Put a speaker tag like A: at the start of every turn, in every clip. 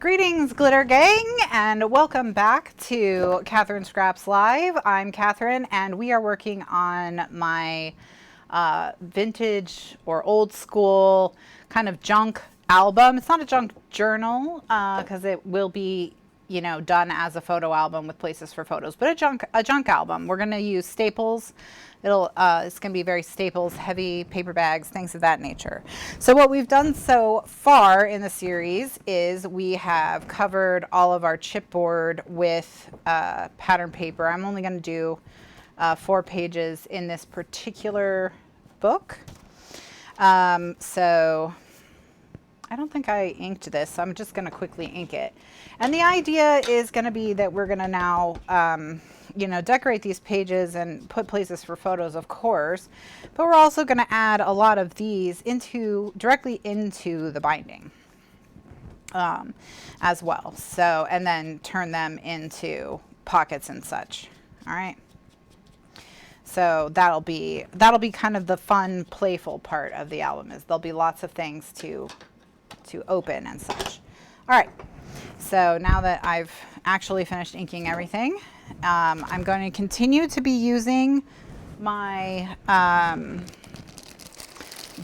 A: Greetings, Glitter Gang, and welcome back to Kathryn Scraps Live. I'm Kathryn, and we are working on my vintage or old school kind of junk album. It's not a junk journal because it will be, you know, done as a photo album with places for photos, but a junk album. We're going to use staples. It's going to be very staples, heavy paper bags, things of that nature. So what we've done so far in the series is we have covered all of our chipboard with pattern paper. I'm only going to do 4 pages in this particular book. So I don't think I inked this, so I'm just going to quickly ink it. And the idea is going to be that we're going to now you know, decorate these pages and put places for photos, of course, but we're also going to add a lot of these directly into the binding as well. So, and then turn them into pockets and such. All right. So that'll be kind of the fun, playful part of the album. Is there'll be lots of things to open and such. All right. So now that I've actually finished inking everything, I'm going to continue to be using my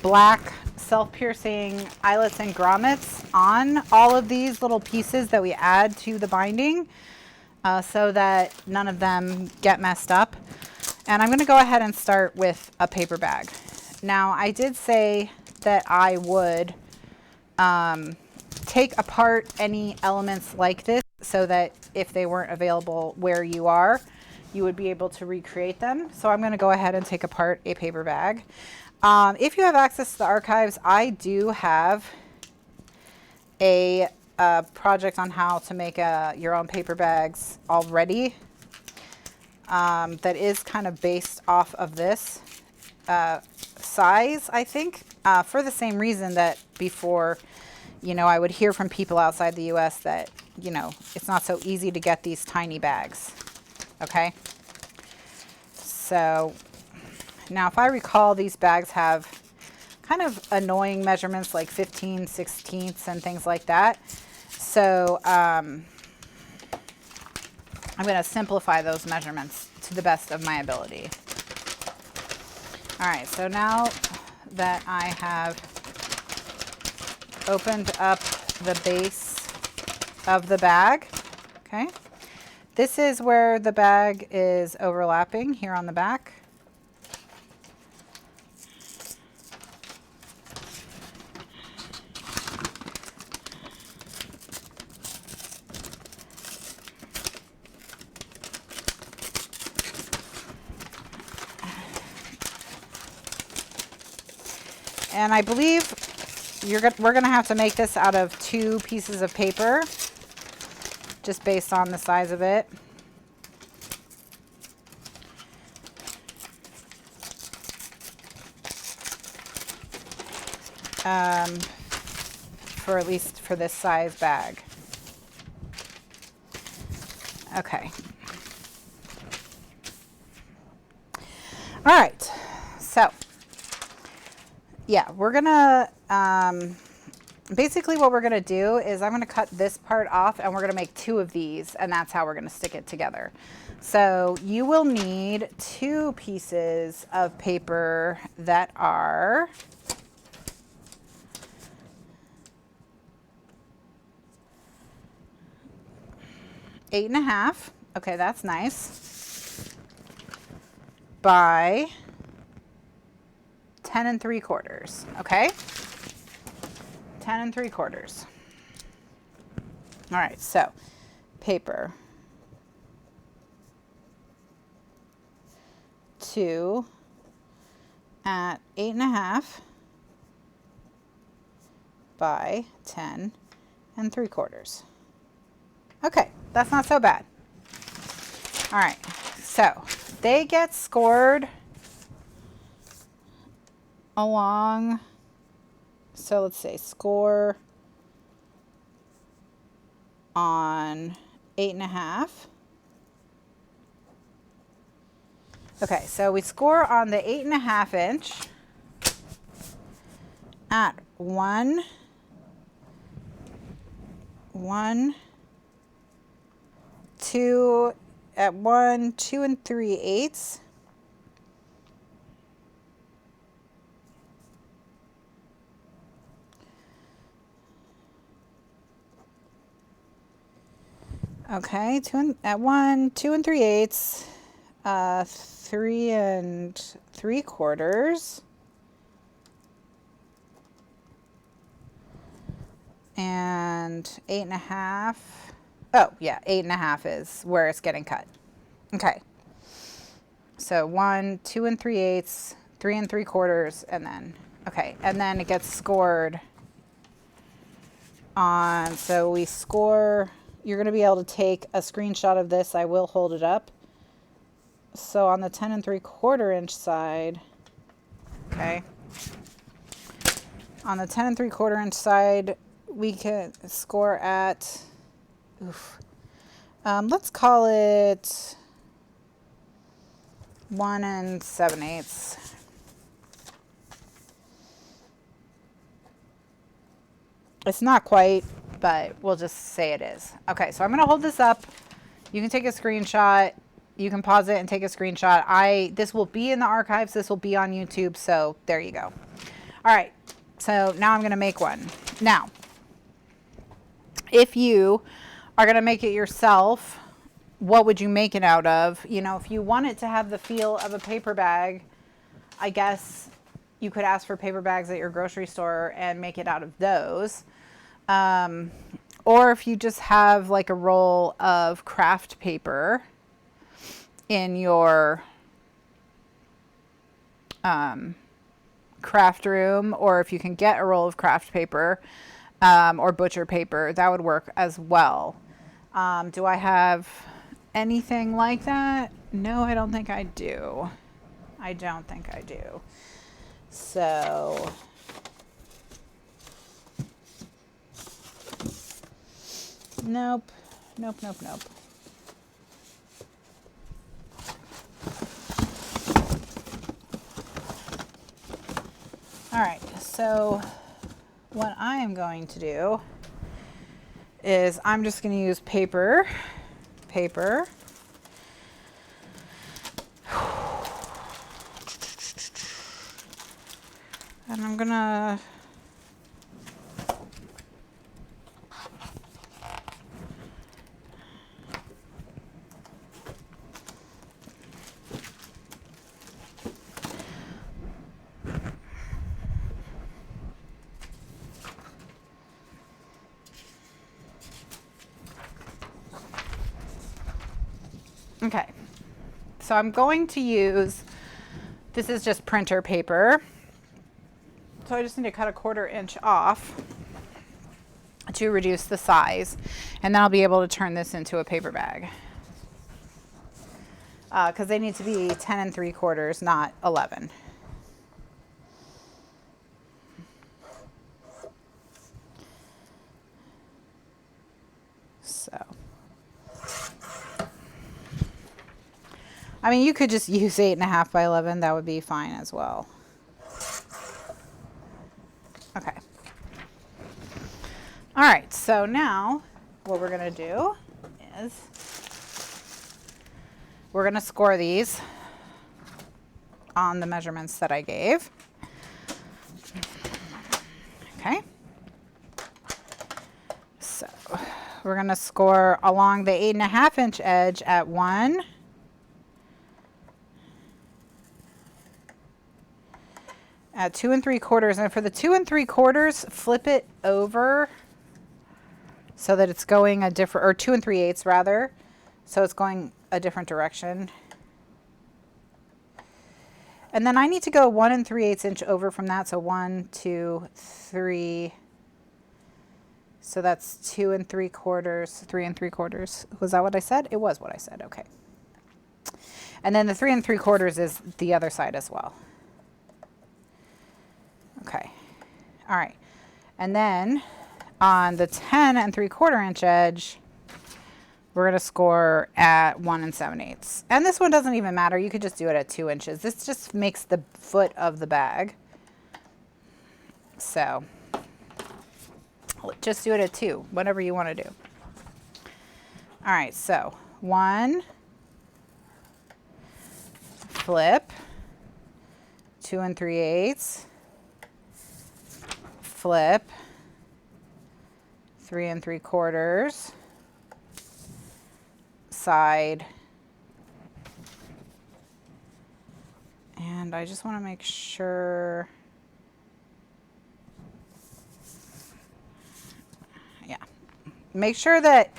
A: black self-piercing eyelets and grommets on all of these little pieces that we add to the binding so that none of them get messed up. And I'm going to go ahead and start with a paper bag. Now, I did say that I would take apart any elements like this so that if they weren't available where you are, you would be able to recreate them. So I'm going to go ahead and take apart a paper bag. If you have access to the archives, I do have a project on how to make your own paper bags already that is kind of based off of this size, I think, for the same reason that before, you know, I would hear from people outside the US that, you know, it's not so easy to get these tiny bags. Okay. So now if I recall, these bags have kind of annoying measurements like 15/16 and things like that. So I'm going to simplify those measurements to the best of my ability. All right. So now that I have opened up the base of the bag. Okay. This is where the bag is overlapping here on the back. And I believe we're going to have to make this out of 2 pieces of paper, just based on the size of it. For at least for this size bag. Okay. All right. So, yeah, we're going to basically what we're going to do is I'm going to cut this part off and we're going to make 2 of these, and that's how we're going to stick it together. So you will need 2 pieces of paper that are 8.5. Okay, that's nice. By 10 3/4. Okay. 10 3/4. All right, so paper 2 at 8.5 by 10 3/4. Okay, that's not so bad. All right, so they get scored along. So let's say score on 8.5. Okay, so we score on the 8.5 inch at 1 1, 2 at 1, 2 3/8. Okay, at 1, 2 3/8, 3 3/4, and 8.5. Oh yeah, 8.5 is where it's getting cut. Okay. So 1, 2 3/8, 3 3/4, and then, okay, and then it gets scored on, so we score, you're going to be able to take a screenshot of this. I will hold it up. So on the 10 3/4 inch side, okay, on the 10 3/4 inch side, we can score at, let's call it 1 7/8. It's not quite, but we'll just say it is. Okay, so I'm going to hold this up. You can take a screenshot. You can pause it and take a screenshot. This will be in the archives. This will be on YouTube. So there you go. All right. So now I'm going to make one. Now, if you are going to make it yourself, what would you make it out of? You know, if you want it to have the feel of a paper bag, I guess you could ask for paper bags at your grocery store and make it out of those. Or if you just have like a roll of craft paper in your craft room, or if you can get a roll of craft paper or butcher paper, that would work as well. Do I have anything like that? No, I don't think I do. I don't think I do. So nope. All right, so what I am going to do is I'm just going to use paper. And I'm going to okay, so I'm going to use, this is just printer paper. So I just need to cut a 1/4 inch off to reduce the size. And then I'll be able to turn this into a paper bag. Because they need to be 10 3/4, not 11. So. I mean, you could just use 8.5 by 11. That would be fine as well. Okay. All right. So now what we're going to do is we're going to score these on the measurements that I gave. Okay. So we're going to score along the 8.5 inch edge at 1. At 2 3/4, and for the 2 3/4, flip it over so that it's going a different, or 2 3/8 rather, so it's going a different direction. And then I need to go 1 3/8 inch over from that, so 1, 2, 3. So that's 2 3/4, 3 3/4. Was that what I said? It was what I said. Okay. And then the 3 3/4 is the other side as well. Okay. All right. And then on the 10 3/4 inch edge, we're going to score at 1 7/8. And this one doesn't even matter. You could just do it at 2 inches. This just makes the foot of the bag. So Just do it at 2, whatever you want to do. All right, so 1, flip, 2 3/8, flip, 3 3/4, side, and I just want to make sure, yeah, make sure that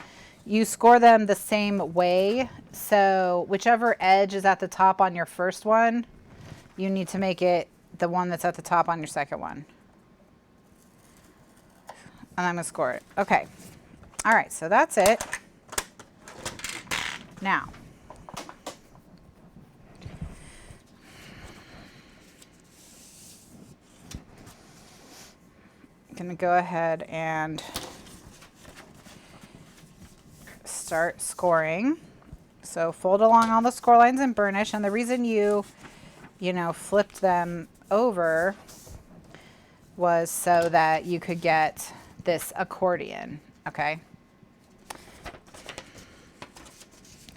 A: you score them the same way. So whichever edge is at the top on your first one, you need to make it the one that's at the top on your second one. And I'm gonna score it. Okay. All right, so that's it. Now, I'm gonna go ahead and start scoring. So fold along all the score lines and burnish. And the reason you flipped them over was so that you could get this accordion, okay?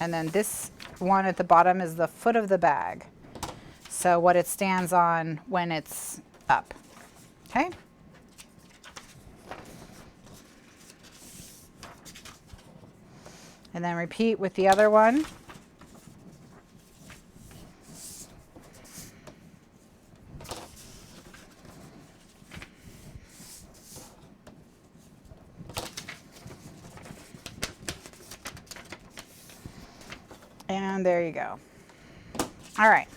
A: And then this one at the bottom is the foot of the bag. So what it stands on when it's up, okay? And then repeat with the other one. And there you go. All right.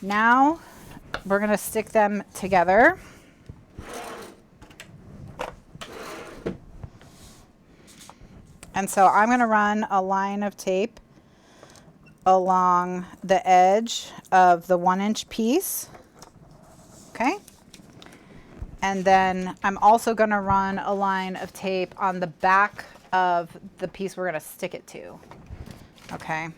A: Now we're going to stick them together. And so I'm going to run a line of tape along the edge of the 1-inch piece. Okay. And then I'm also going to run a line of tape on the back of the piece we're going to stick it to. Okay.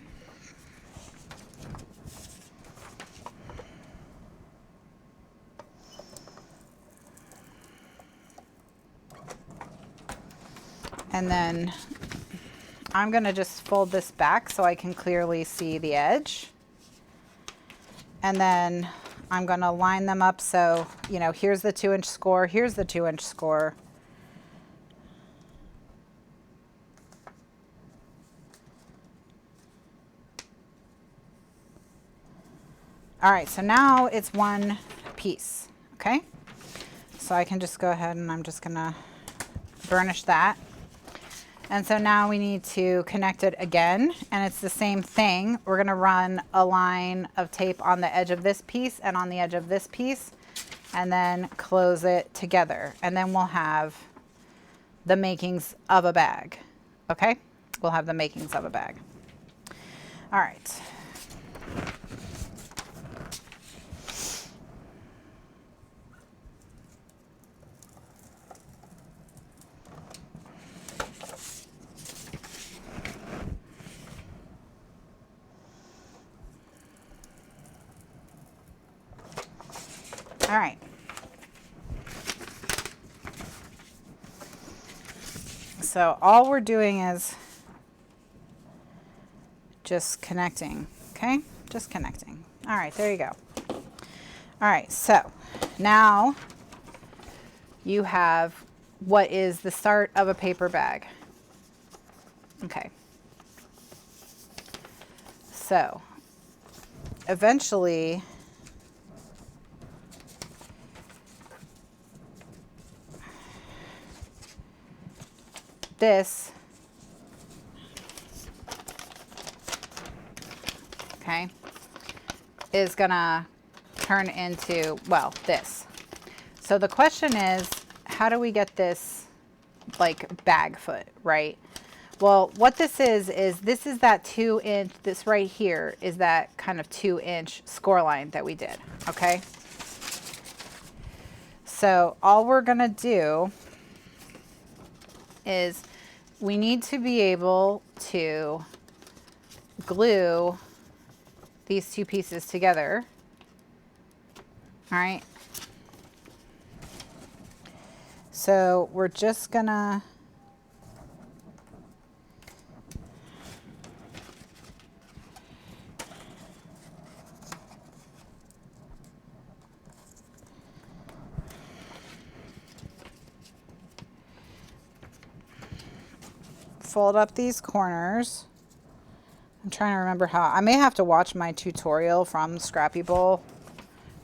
A: And then I'm going to just fold this back so I can clearly see the edge. And then I'm going to line them up so, here's the 2-inch score, here's the 2-inch score. All right, so now it's one piece, okay? So I can just go ahead and I'm just gonna burnish that. And so now we need to connect it again, and it's the same thing. We're gonna run a line of tape on the edge of this piece and on the edge of this piece, and then close it together. And then we'll have the makings of a bag, okay? We'll have the makings of a bag. All right. All right. So all we're doing is just connecting, okay? Just connecting. All right, there you go. All right, so now you have what is the start of a paper bag. Okay. So eventually, this, okay, is gonna turn into, well, this. So the question is, how do we get this like bag foot, right? Well, what this is this is that 2-inch, this right here is that kind of 2-inch score line that we did, okay? So all we're gonna do is we need to be able to glue these two pieces together. All right. So we're just gonna fold up these corners. I'm trying to remember how. I may have to watch my tutorial from Scrappy Bowl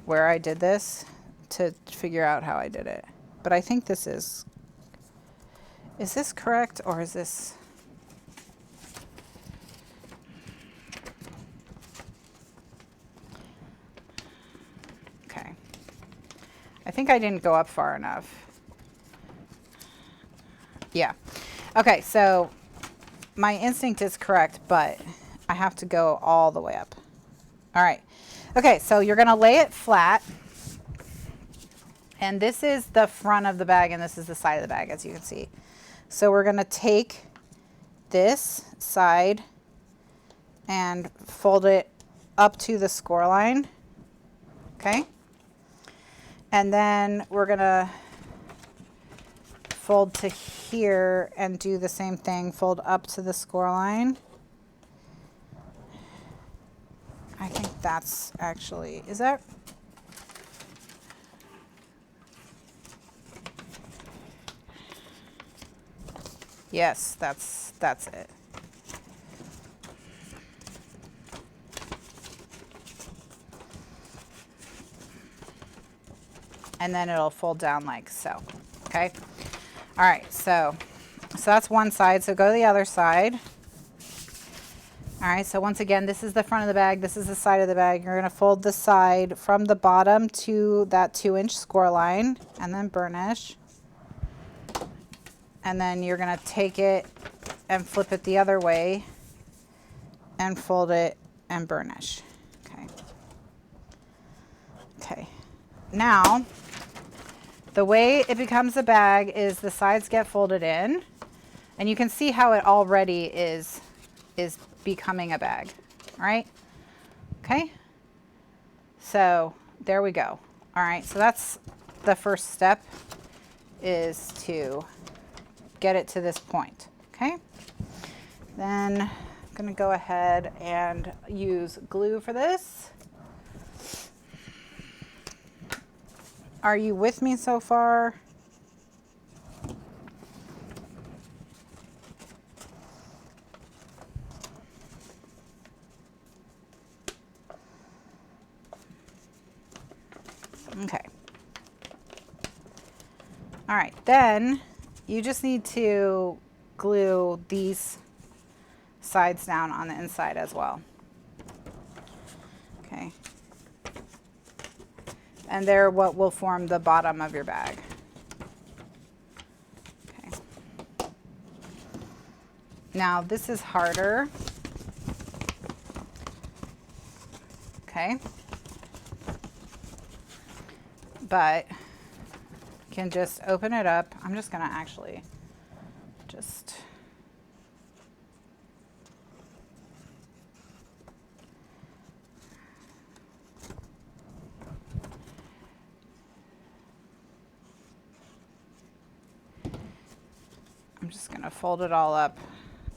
A: where I did this to figure out how I did it. But I think this is this correct or is this? Okay. I think I didn't go up far enough. Yeah. Okay, so my instinct is correct, but I have to go all the way up. All right. Okay, so you're going to lay it flat. And this is the front of the bag, and this is the side of the bag, as you can see. So we're going to take this side and fold it up to the score line. Okay. And then we're going to fold to here and do the same thing, fold up to the score line. I think that's actually, is that? Yes, that's it. And then it'll fold down like so. Okay. All right, so that's one side. So go to the other side. All right, so once again, this is the front of the bag. This is the side of the bag. You're going to fold the side from the bottom to that 2-inch score line and then burnish. And then you're going to take it and flip it the other way and fold it and burnish. Okay. Okay. Now, the way it becomes a bag is the sides get folded in, and you can see how it already is becoming a bag, right? Okay. So there we go. All right. So that's the first step, is to get it to this point. Okay. Then I'm going to go ahead and use glue for this. Are you with me so far? Okay. All right, then you just need to glue these sides down on the inside as well. Okay. And they're what will form the bottom of your bag. Okay. Now this is harder. Okay. But you can just open it up. I'm just going to actually just fold it all up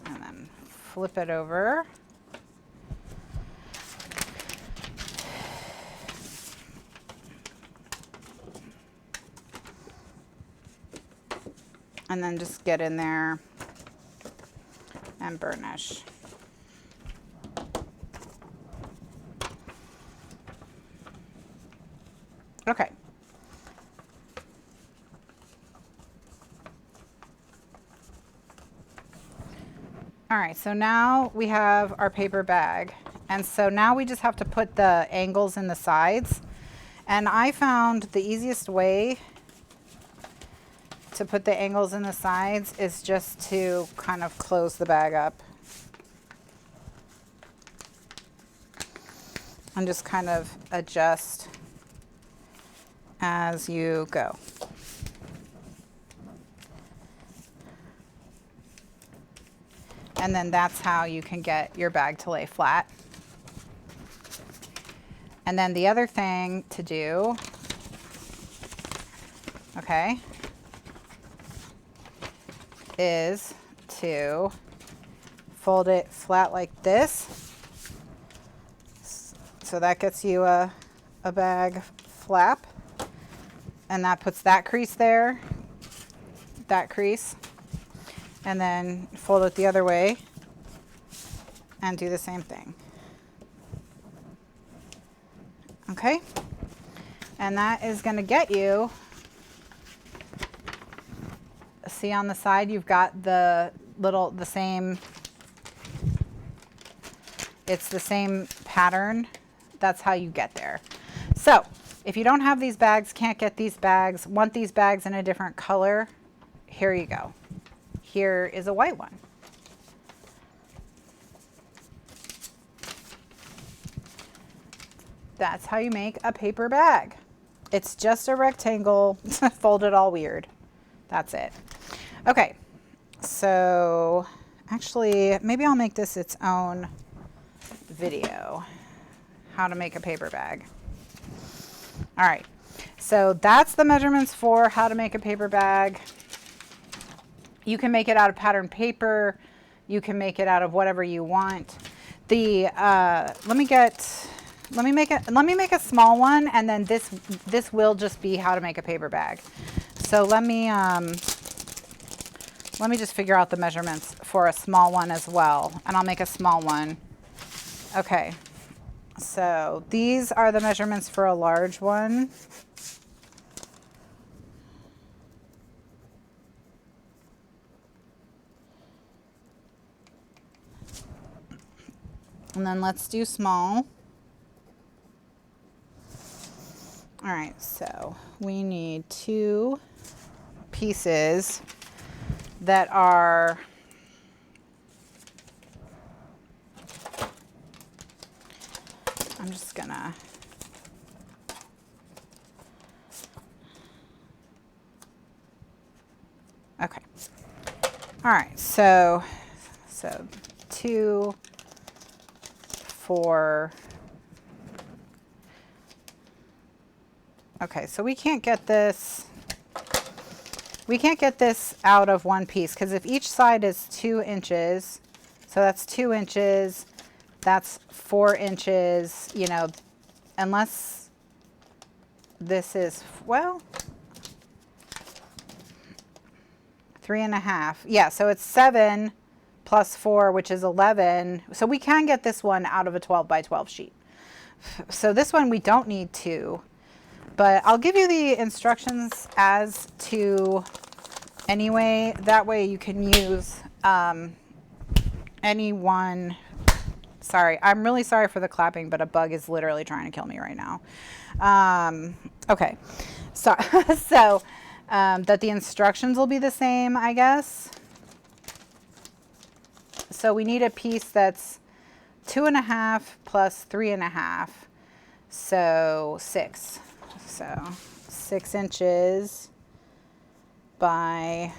A: and then flip it over. And then just get in there and burnish. Okay. All right, so now we have our paper bag. And so now we just have to put the angles in the sides. And I found the easiest way to put the angles in the sides is just to kind of close the bag up. And just kind of adjust as you go. And then that's how you can get your bag to lay flat. And then the other thing to do, okay, is to fold it flat like this. So that gets you a bag flap. And that puts that crease there, that crease. And then fold it the other way and do the same thing. Okay? And that is going to get you, see on the side you've got the same, it's the same pattern. That's how you get there. So if you don't have these bags, can't get these bags, want these bags in a different color, here you go. Here is a white one. That's how you make a paper bag. It's just a rectangle folded all weird. That's it. Okay, so actually maybe I'll make this its own video, how to make a paper bag. All right, so that's the measurements for how to make a paper bag. You can make it out of patterned paper. You can make it out of whatever you want. Let me make a small one, and then this will just be how to make a paper bag. So let me just figure out the measurements for a small one as well, and I'll make a small one. Okay, so these are the measurements for a large one. And then let's do small. All right, so we need 2 pieces that are I'm just gonna okay. All right, so 2, 4. Okay, so we can't get this out of one piece, because if each side is 2 inches, so that's 2 inches, that's 4 inches, you know, unless this is, well, 3.5. Yeah, so it's 7 plus 4, which is 11. So we can get this one out of a 12 by 12 sheet. So this one we don't need 2. But I'll give you the instructions as to anyway. That way you can use any one. Sorry, I'm really sorry for the clapping, but a bug is literally trying to kill me right now. Okay, so, that the instructions will be the same, I guess. So we need a piece that's 2.5 plus 3.5, so 6. So 6 inches by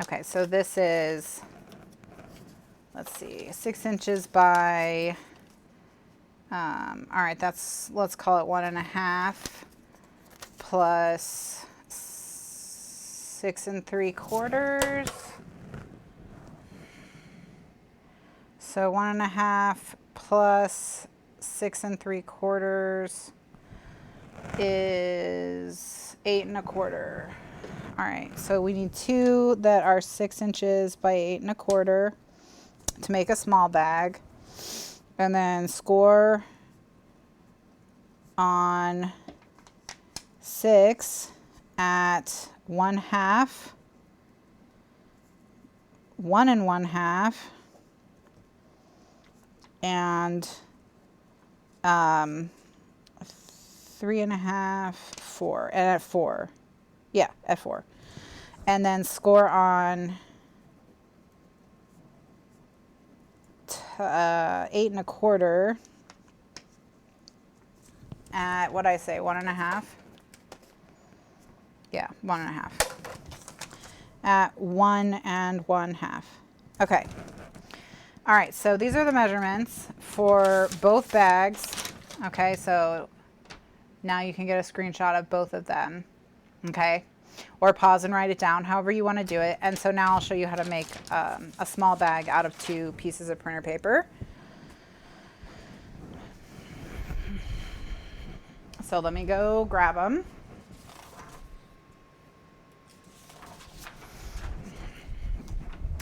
A: okay, so this is, let's see, 6 inches by all right, that's, let's call it 1.5 plus 6 3/4. So 1.5 plus 6 3/4 is 8 1/4. All right, so we need 2 that are 6 inches by 8 1/4 to make a small bag, and then score on 6 at 1/2, 1 1/2. And 3.5, 4, and at 4, yeah, at 4, and then score on 8 1/4 at, what I say, 1.5, yeah, 1.5 at 1 1/2. Okay. All right, so these are the measurements for both bags. Okay, so Now you can get a screenshot of both of them, okay? Or pause and write it down, however you want to do it. And so now I'll show you how to make a small bag out of 2 pieces of printer paper. So let me go grab them.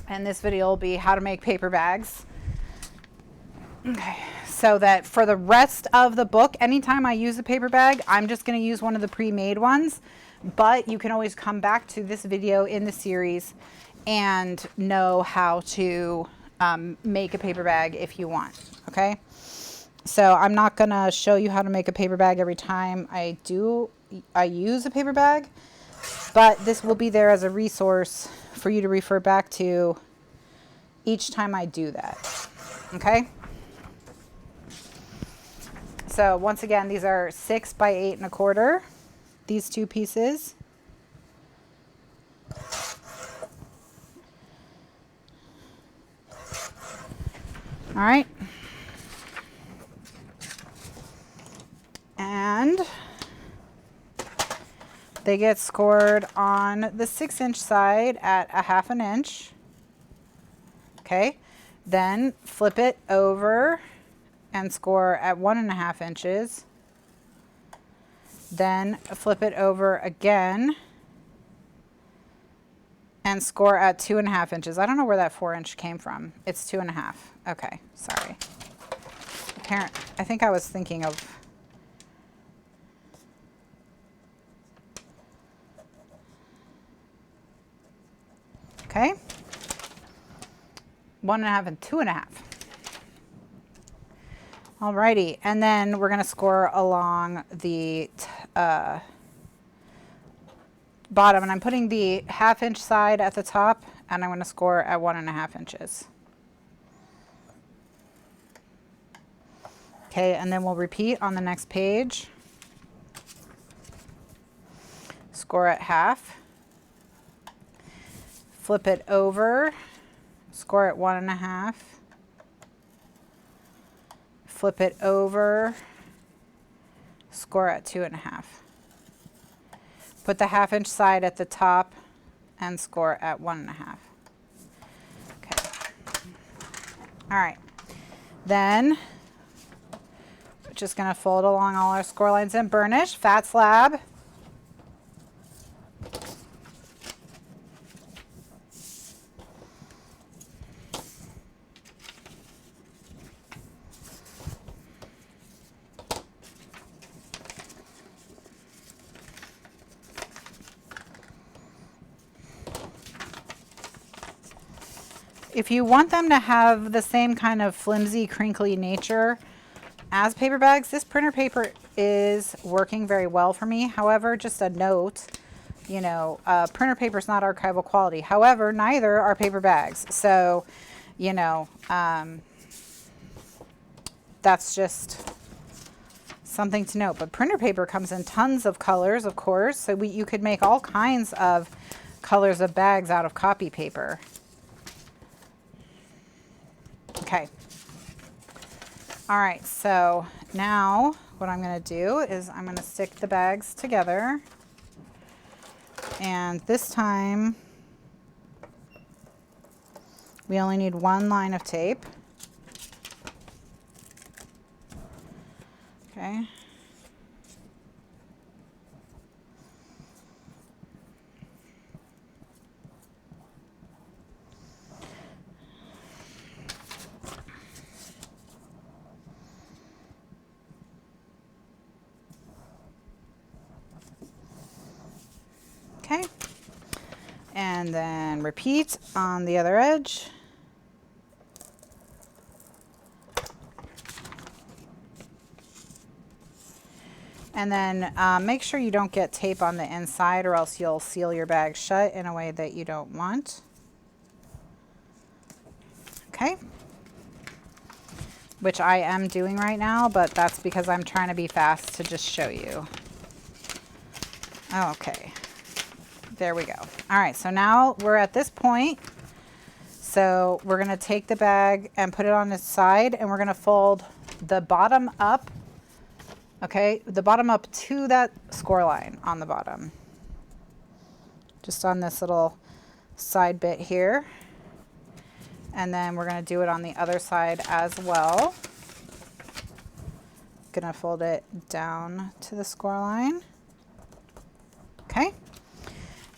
A: And this video will be how to make paper bags. Okay, so that for the rest of the book, anytime I use a paper bag, I'm just going to use one of the pre-made ones. But you can always come back to this video in the series and know how to make a paper bag if you want, okay? So I'm not going to show you how to make a paper bag every time I use a paper bag, but this will be there as a resource for you to refer back to each time I do that, okay? So once again, these are 6 by 8 1/4, these 2 pieces. All right. And they get scored on the 6-inch side at 1/2 inch. Okay, then flip it over and score at 1.5 inches. Then flip it over again and score at 2.5 inches. I don't know where that 4-inch came from. It's 2.5. Okay, sorry. I think I was thinking of. Okay, 1.5 and 2.5. Alrighty, and then we're going to score along the bottom, and I'm putting the 1/2 inch side at the top, and I'm going to score at 1.5 inches. Okay, and then we'll repeat on the next page. Score at 1/2. Flip it over, score at 1.5. Flip it over, score at 2.5. Put the 1/2 inch side at the top and score at 1.5. Okay. All right. Then we're just going to fold along all our score lines and burnish. Fat slab. If you want them to have the same kind of flimsy, crinkly nature as paper bags, this printer paper is working very well for me. However, just a note, you know, printer paper is not archival quality. However, neither are paper bags. So, you know, that's just something to note. But printer paper comes in tons of colors, of course. So you could make all kinds of colors of bags out of copy paper. Okay. All right, so now what I'm going to do is I'm going to stick the bags together. And this time we only need 1 line of tape. Okay. Okay, and then repeat on the other edge. And then make sure you don't get tape on the inside, or else you'll seal your bag shut in a way that you don't want. Okay, which I am doing right now, but that's because I'm trying to be fast to just show you. Okay. There we go. All right, so now we're at this point. So we're going to take the bag and put it on its side, and we're going to fold the bottom up Okay, the bottom up to that score line on the bottom. Just on this little side bit here. And then we're going to do it on the other side as well. Going to fold it down to the score line. Okay.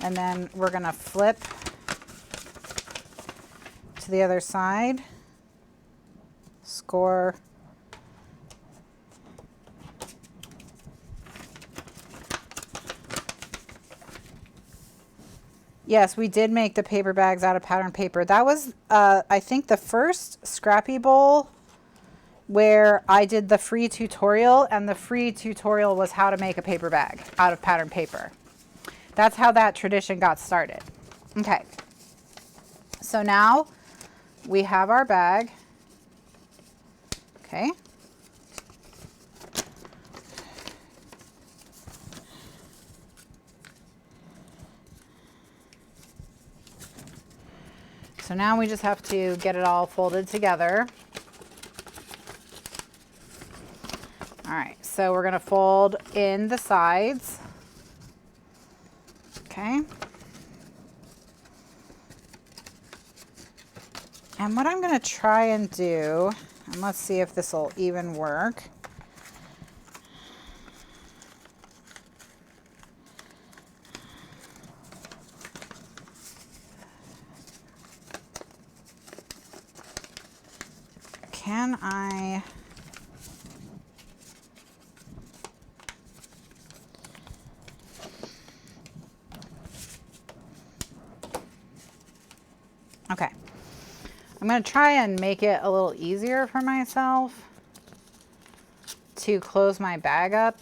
A: And then we're going to flip to the other side. Score. Yes, we did make the paper bags out of pattern paper. That was, I think, the first Scrappy Bowl where I did the free tutorial, and the free tutorial was how to make a paper bag out of pattern paper. That's how that tradition got started. Okay, so now we have our bag. Okay. So now we just have to get it all folded together. All right, so we're gonna fold in the sides. Okay. And what I'm gonna try and do, and let's see if this will even work. Can I? Okay. I'm going to try and make it a little easier for myself to close my bag up.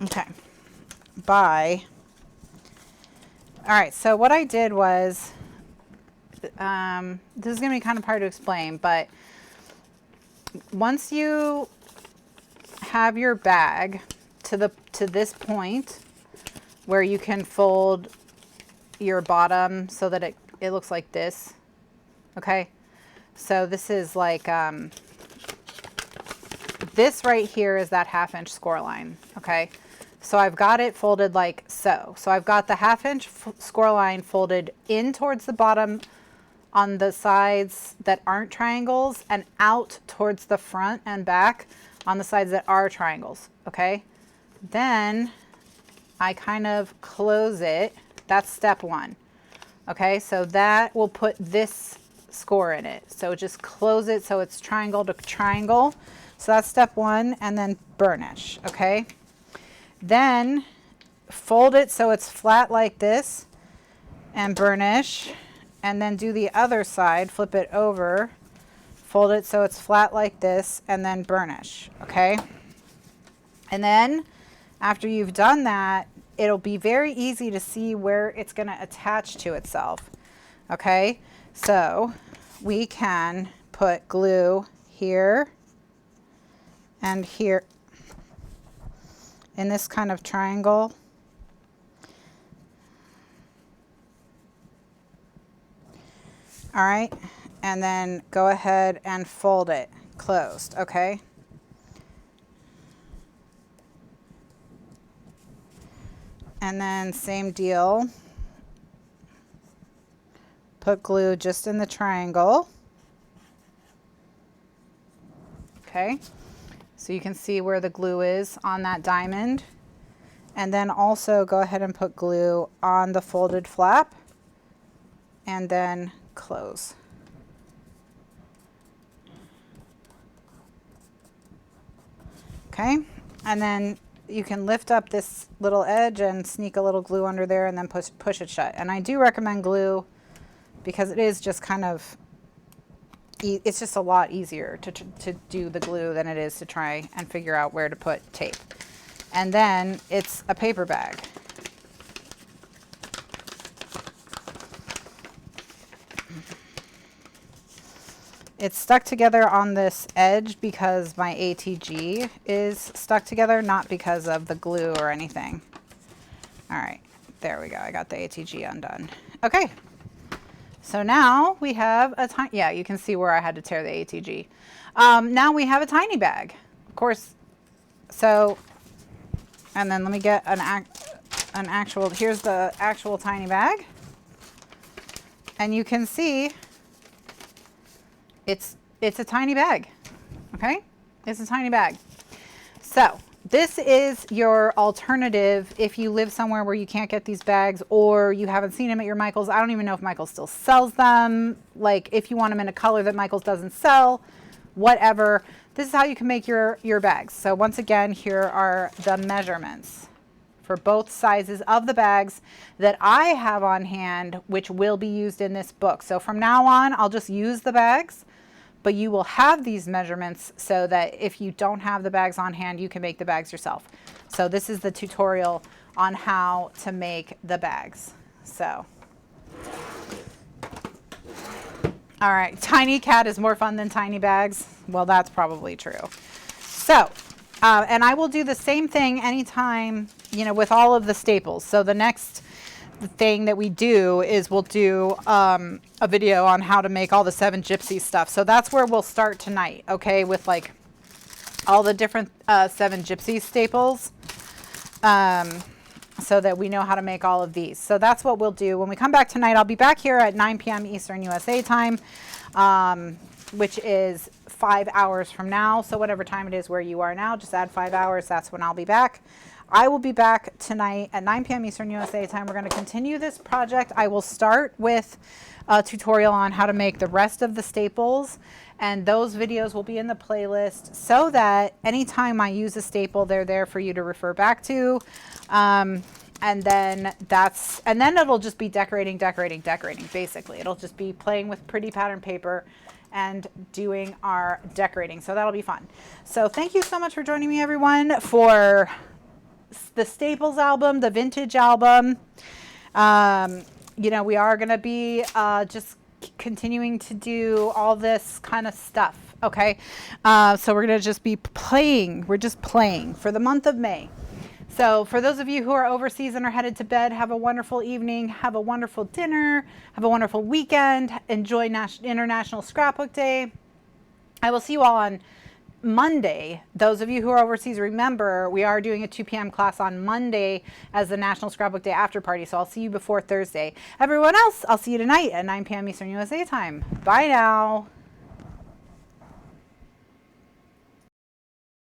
A: Okay. All right, so what I did was, this is going to be kind of hard to explain, but once you have your bag to this point where you can fold your bottom so that it looks like this, okay? So this is like, this right here is that 1/2 inch score line, okay? So I've got it folded like so. So I've got the 1/2 inch score line folded in towards the bottom on the sides that aren't triangles, and out towards the front and back on the sides that are triangles, okay? Then I kind of close it. That's step one, okay? So that will put this score in it. So just close it so it's triangle to triangle. So that's step one, and then burnish, okay? Then fold it so it's flat like this and burnish, and then do the other side, flip it over, fold it so it's flat like this, and then burnish, okay? And then after you've done that, it'll be very easy to see where it's going to attach to itself, okay? So we can put glue here and here in this kind of triangle. All right, and then go ahead and fold it closed, okay? And then same deal. Put glue just in the triangle. Okay, so you can see where the glue is on that diamond. And then also go ahead and put glue on the folded flap and then close. Okay, and then you can lift up this little edge and sneak a little glue under there and then push it shut. And I do recommend glue because it is just kind of, it's just a lot easier to do the glue than it is to try and figure out where to put tape. And then it's a paper bag. It's stuck together on this edge because my ATG is stuck together, not because of the glue or anything. All right, there we go. I got the ATG undone. Okay, so now we have a tiny, yeah, you can see where I had to tear the ATG. Now we have a tiny bag, of course. So, and then let me get an actual, here's the actual tiny bag. And you can see it's a tiny bag, okay? It's a tiny bag. So this is your alternative if you live somewhere where you can't get these bags or you haven't seen them at your Michaels. I don't even know if Michaels still sells them. Like if you want them in a color that Michaels doesn't sell, whatever. This is how you can make your bags. So once again, here are the measurements for both sizes of the bags that I have on hand, which will be used in this book. So from now on, I'll just use the bags, but you will have these measurements so that if you don't have the bags on hand, you can make the bags yourself. So this is the tutorial on how to make the bags. So, all right, tiny cat is more fun than tiny bags. Well, that's probably true. So, and I will do the same thing anytime, you know, with all of the staples. So the next thing that we do is we'll do a video on how to make all the 7 Gypsy stuff. So that's where we'll start tonight, okay, with like all the different 7 Gypsy staples, so that we know how to make all of these. So that's what we'll do. When we come back tonight, I'll be back here at 9 p.m. Eastern USA time, which is 5 hours from now. So whatever time it is where you are now, just add 5 hours. That's when I'll be back. I will be back tonight at 9 p.m. Eastern USA time. We're going to continue this project. I will start with a tutorial on how to make the rest of the staples, and those videos will be in the playlist so that anytime I use a staple, they're there for you to refer back to. And then it'll just be decorating, basically. It'll just be playing with pretty pattern paper and doing our decorating. So that'll be fun. So thank you so much for joining me, everyone, for the Staples album, the vintage album. You know, we are going to be just continuing to do all this kind of stuff. Okay. So we're going to just be playing. We're just playing for the month of May. So for those of you who are overseas and are headed to bed, have a wonderful evening, have a wonderful dinner, have a wonderful weekend, enjoy International Scrapbook Day. I will see you all on Monday. Those of you who are overseas, remember we are doing a 2 p.m. class on Monday as the National Scrapbook Day after party. So I'll see you before Thursday. Everyone else, I'll see you tonight at 9 p.m. Eastern USA time. Bye now.